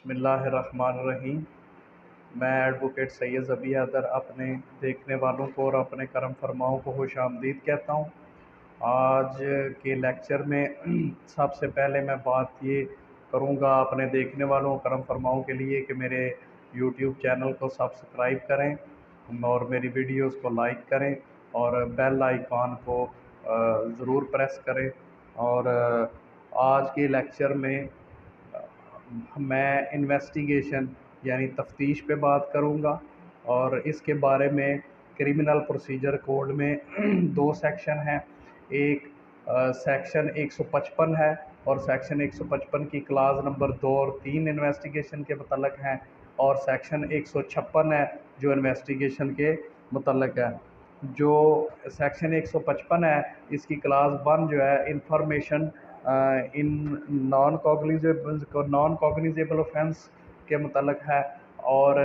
بسم اللہ الرحمن الرحیم۔ میں ایڈوکیٹ سید ذبیح حیدر اپنے دیکھنے والوں کو اور اپنے کرم فرماؤں کو خوش آمدید کہتا ہوں۔ آج کے لیکچر میں سب سے پہلے میں بات یہ کروں گا اپنے دیکھنے والوں کرم فرماؤں کے لیے کہ میرے یوٹیوب چینل کو سبسکرائب کریں اور میری ویڈیوز کو لائک کریں اور بیل آئیکن کو ضرور پریس کریں۔ اور آج کے لیکچر میں میں انویسٹیگیشن یعنی تفتیش پہ بات کروں گا، اور اس کے بارے میں کرمنل پروسیجر کوڈ میں دو سیکشن ہیں۔ ایک سیکشن 155 ہے، اور سیکشن 155 کی کلاس نمبر 2 اور 3 انویسٹیگیشن کے متعلق ہیں، اور سیکشن 156 ہے جو انویسٹیگیشن کے متعلق ہے۔ جو سیکشن 155 ہے اس کی کلاس 1 جو ہے انفارمیشن ان نان کوگنیزیبل اوفینس کے متعلق ہے، اور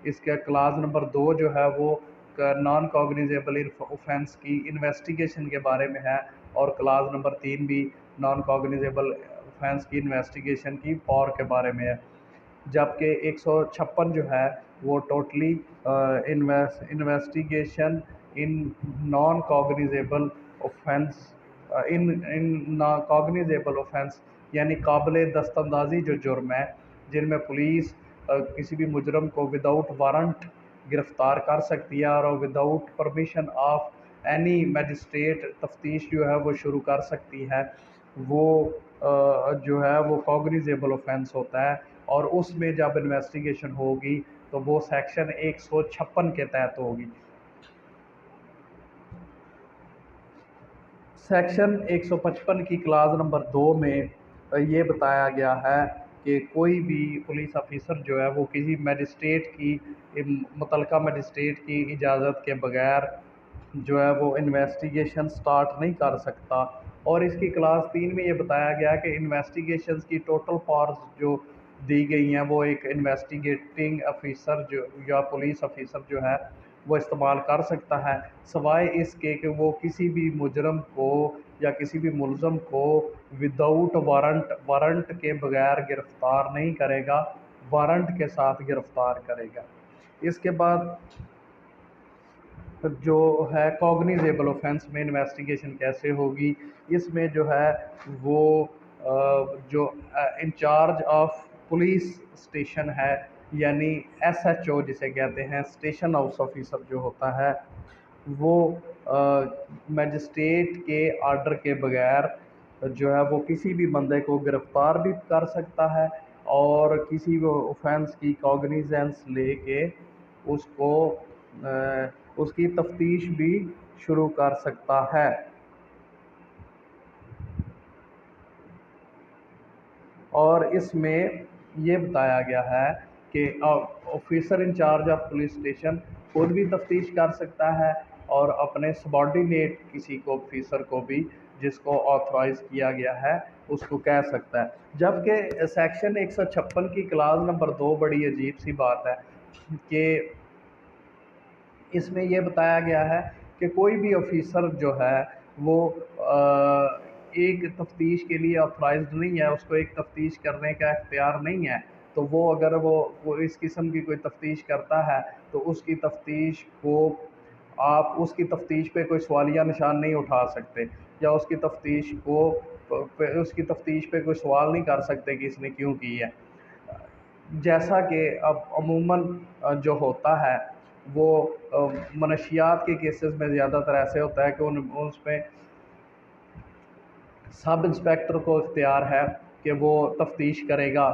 اس کے کلاس نمبر 2 جو ہے وہ نان کوگنیزیبل اوفینس کی انویسٹیگیشن کے بارے میں ہے، اور کلاس نمبر 3 بھی نان کوگنیزیبل اوفینس کی انویسٹیگیشن کی پاور کے بارے میں ہے۔ جبکہ 156 جو ہے وہ ٹوٹلی انویسٹیگیشن ان نان کوگنیزیبل اوفینس کوگنیزیبل اوفینس یعنی قابل دست اندازی جو جرم ہے، جن میں پولیس کسی بھی مجرم کو وداؤٹ وارنٹ گرفتار کر سکتی ہے اور without permission of any magistrate تفتیش جو ہے وہ شروع کر سکتی ہے، وہ جو ہے وہ کوگنیزیبل اوفینس ہوتا ہے، اور اس میں جب انویسٹیگیشن ہوگی تو وہ سیکشن 156 کے تحت ہوگی۔ سیکشن 155 کی کلاس نمبر 2 میں یہ بتایا گیا ہے کہ کوئی بھی پولیس آفیسر جو ہے وہ کسی میجسٹریٹ کی متعلقہ میجسٹریٹ کی اجازت کے بغیر جو ہے وہ انویسٹیگیشن سٹارٹ نہیں کر سکتا۔ اور اس کی کلاس 3 میں یہ بتایا گیا کہ انویسٹیگیشنز کی ٹوٹل پاورز جو دی گئی ہیں وہ ایک انویسٹیگیٹنگ آفیسر جو یا پولیس آفیسر جو ہے وہ استعمال کر سکتا ہے، سوائے اس کے کہ وہ کسی بھی مجرم کو یا کسی بھی ملزم کو وداؤٹ وارنٹ کے بغیر گرفتار نہیں کرے گا، وارنٹ کے ساتھ گرفتار کرے گا۔ اس کے بعد جو ہے کوگنیزیبل اوفینس میں انویسٹیگیشن کیسے ہوگی، اس میں جو ہے وہ جو انچارج آف پولیس اسٹیشن ہے یعنی ایس ایچ او جسے کہتے ہیں، اسٹیشن ہاؤس آفیسر جو ہوتا ہے، وہ میجسٹریٹ کے آرڈر کے بغیر جو ہے وہ کسی بھی بندے کو گرفتار بھی کر سکتا ہے، اور کسی بھی اوفینس کی کوگنیزنس لے کے اس کی تفتیش بھی شروع کر سکتا ہے۔ اور اس میں یہ بتایا گیا ہے کہ officer incharge of police station خود بھی تفتیش کر سکتا ہے، اور اپنے سبارڈینیٹ کسی کو آفیسر کو بھی جس کو آتھورائز کیا گیا ہے اس کو کہہ سکتا ہے۔ جبکہ سیکشن 156 کی کلاس نمبر 2 بڑی عجیب سی بات ہے کہ اس میں یہ بتایا گیا ہے کہ کوئی بھی آفیسر جو ہے وہ ایک تفتیش کے لیے آتھورائزڈ نہیں ہے، اس کو ایک تفتیش کرنے کا اختیار نہیں ہے، تو وہ اگر وہ اس قسم کی کوئی تفتیش کرتا ہے تو اس کی تفتیش کو آپ اس کی تفتیش پہ کوئی سوالیہ نشان نہیں اٹھا سکتے، یا اس کی تفتیش پہ کوئی سوال نہیں کر سکتے کہ اس نے کیوں کی ہے۔ جیسا کہ اب عموماً جو ہوتا ہے وہ منشیات کے کیسز میں زیادہ تر ایسے ہوتا ہے کہ اس میں سب انسپیکٹر کو اختیار ہے کہ وہ تفتیش کرے گا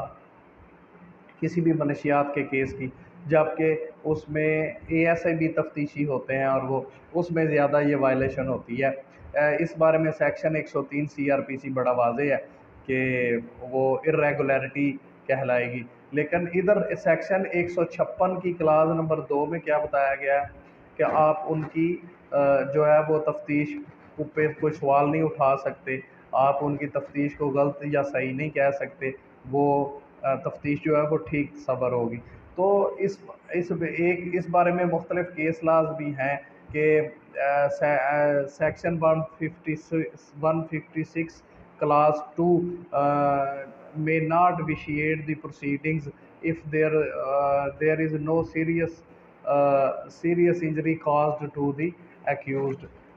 کسی بھی منشیات کے کیس کی، جبکہ اس میں اے ایس اے بھی تفتیشی ہوتے ہیں، اور وہ اس میں زیادہ یہ وائلیشن ہوتی ہے۔ اس بارے میں سیکشن 103 سی آر پی سی بڑا واضح ہے کہ وہ ارریگولیرٹی کہلائے گی، لیکن ادھر سیکشن 156 کی کلاس نمبر 2 میں کیا بتایا گیا ہے کہ آپ ان کی جو ہے وہ تفتیش پہ کوئی سوال نہیں اٹھا سکتے، آپ ان کی تفتیش کو غلط یا صحیح نہیں کہہ سکتے، وہ تفتیش جو ہے وہ ٹھیک صبر ہوگی۔ تو اس بارے میں مختلف کیس لاز بھی ہیں کہ section 156 class 2 may not vitiate the proceedings if there is no serious injury caused to the accused.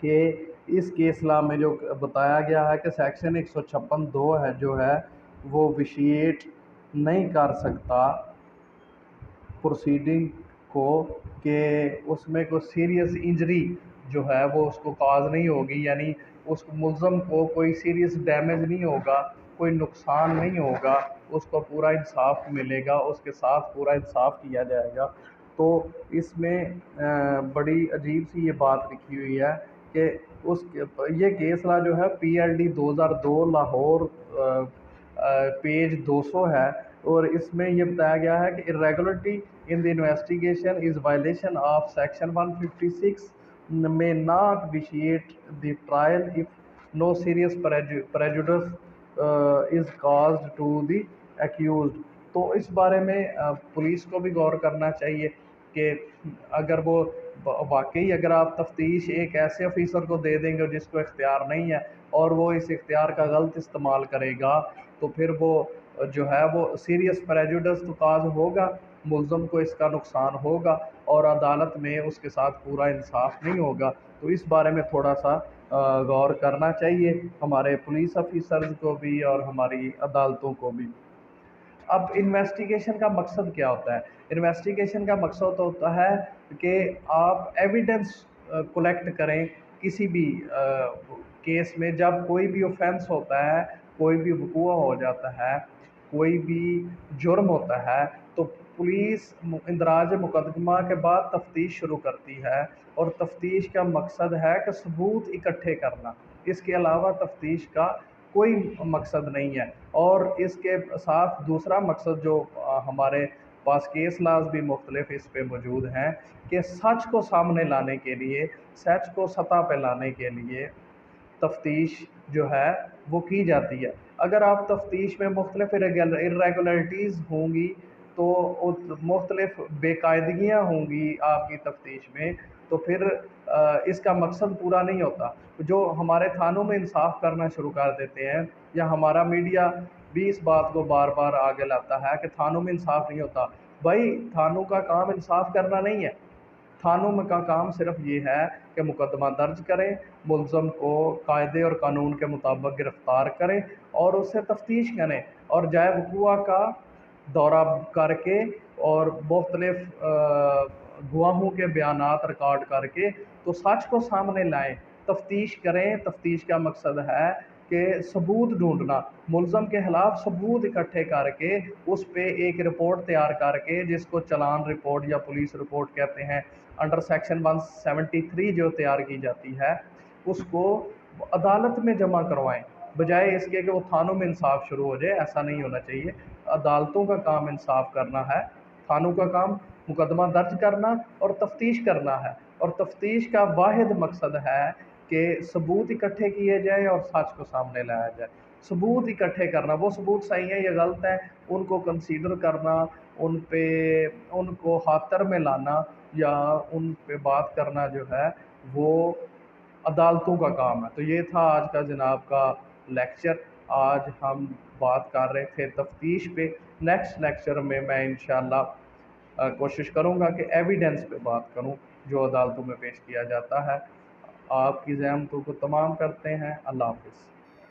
کہ اس کیس لا میں جو بتایا گیا ہے کہ سیکشن 156(2) ہے جو ہے وہ وشیٹ نہیں کر سکتا پروسیڈنگ کو، کہ اس میں کوئی سیریس انجری جو ہے وہ اس کو کاز نہیں ہوگی، یعنی اس ملزم کو کوئی سیریس ڈیمیج نہیں ہوگا، کوئی نقصان نہیں ہوگا، اس کو پورا انصاف ملے گا، اس کے ساتھ پورا انصاف کیا جائے گا۔ تو اس میں بڑی عجیب سی یہ بات لکھی ہوئی ہے کہ یہ کیس لا جو ہے PLD 2002 لاہور پیج 200 ہے، اور اس میں یہ بتایا گیا ہے کہ irregularity in the investigation is violation of section 156 may not vitiate the trial if no serious prejudice is caused to the accused۔ تو اس بارے میں پولیس کو بھی غور کرنا چاہیے کہ اگر وہ واقعی اگر آپ تفتیش ایک ایسے آفیسر کو دے دیں گے جس کو اختیار نہیں ہے اور وہ اس اختیار کا غلط استعمال کرے گا، تو پھر وہ جو ہے وہ سیریس پریجوڈس تو کاز ہوگا، ملزم کو اس کا نقصان ہوگا اور عدالت میں اس کے ساتھ پورا انصاف نہیں ہوگا۔ تو اس بارے میں تھوڑا سا غور کرنا چاہیے ہمارے پولیس آفیسرز کو بھی اور ہماری عدالتوں کو بھی۔ اب انویسٹیگیشن کا مقصد کیا ہوتا ہے؟ انویسٹیگیشن کا مقصد ہوتا ہے کہ آپ ایویڈنس کلیکٹ کریں کسی بھی کیس میں، جب کوئی بھی اوفینس ہوتا ہے، کوئی بھی وقوع ہو جاتا ہے، کوئی بھی جرم ہوتا ہے، تو پولیس اندراج مقدمہ کے بعد تفتیش شروع کرتی ہے، اور تفتیش کا مقصد ہے کہ ثبوت اکٹھے کرنا، اس کے علاوہ تفتیش کا کوئی مقصد نہیں ہے۔ اور اس کے ساتھ دوسرا مقصد جو ہمارے پاس کیس لاز بھی مختلف اس پہ موجود ہیں کہ سچ کو سامنے لانے کے لیے، سچ کو سطح پہ لانے کے لیے تفتیش جو ہے وہ کی جاتی ہے۔ اگر آپ تفتیش میں مختلف irregularities ہوں گی تو مختلف بے قاعدگیاں ہوں گی آپ کی تفتیش میں، تو پھر اس کا مقصد پورا نہیں ہوتا۔ جو ہمارے تھانوں میں انصاف کرنا شروع کر دیتے ہیں، یا ہمارا میڈیا بھی اس بات کو بار بار آگے لاتا ہے کہ تھانوں میں انصاف نہیں ہوتا، بھائی تھانوں کا کام انصاف کرنا نہیں ہے، تھانوں میں کا کام صرف یہ ہے کہ مقدمہ درج کریں، ملزم کو قاعدے اور قانون کے مطابق گرفتار کریں اور اس سے تفتیش کریں، اور جائے وقوع کا دورہ کر کے اور مختلف گواہوں کے بیانات ریکارڈ کر کے تو سچ کو سامنے لائیں، تفتیش کریں۔ تفتیش کا مقصد ہے کہ ثبوت ڈھونڈنا، ملزم کے خلاف ثبوت اکٹھے کر کے اس پہ ایک رپورٹ تیار کر کے، جس کو چلان رپورٹ یا پولیس رپورٹ کہتے ہیں، انڈر سیکشن 173 جو تیار کی جاتی ہے، اس کو عدالت میں جمع کروائیں، بجائے اس کے کہ وہ تھانوں میں انصاف شروع ہو جائے۔ ایسا نہیں ہونا چاہیے۔ عدالتوں کا کام انصاف کرنا ہے، تھانوں کا کام مقدمہ درج کرنا اور تفتیش کرنا ہے، اور تفتیش کا واحد مقصد ہے کہ ثبوت اکٹھے کیے جائیں اور سچ کو سامنے لایا جائے۔ ثبوت اکٹھے کرنا، وہ ثبوت صحیح ہیں یا غلط ہیں، ان کو کنسیڈر کرنا، ان کو خاطر میں لانا یا ان پہ بات کرنا جو ہے وہ عدالتوں کا کام ہے۔ تو یہ تھا آج کا جناب کا لیکچر۔ آج ہم بات کر رہے تھے تفتیش پہ۔ نیکسٹ لیکچر میں انشاءاللہ کوشش کروں گا کہ ایویڈنس پہ بات کروں جو عدالتوں میں پیش کیا جاتا ہے۔ آپ کی زحمتوں کو تمام کرتے ہیں۔ اللہ حافظ۔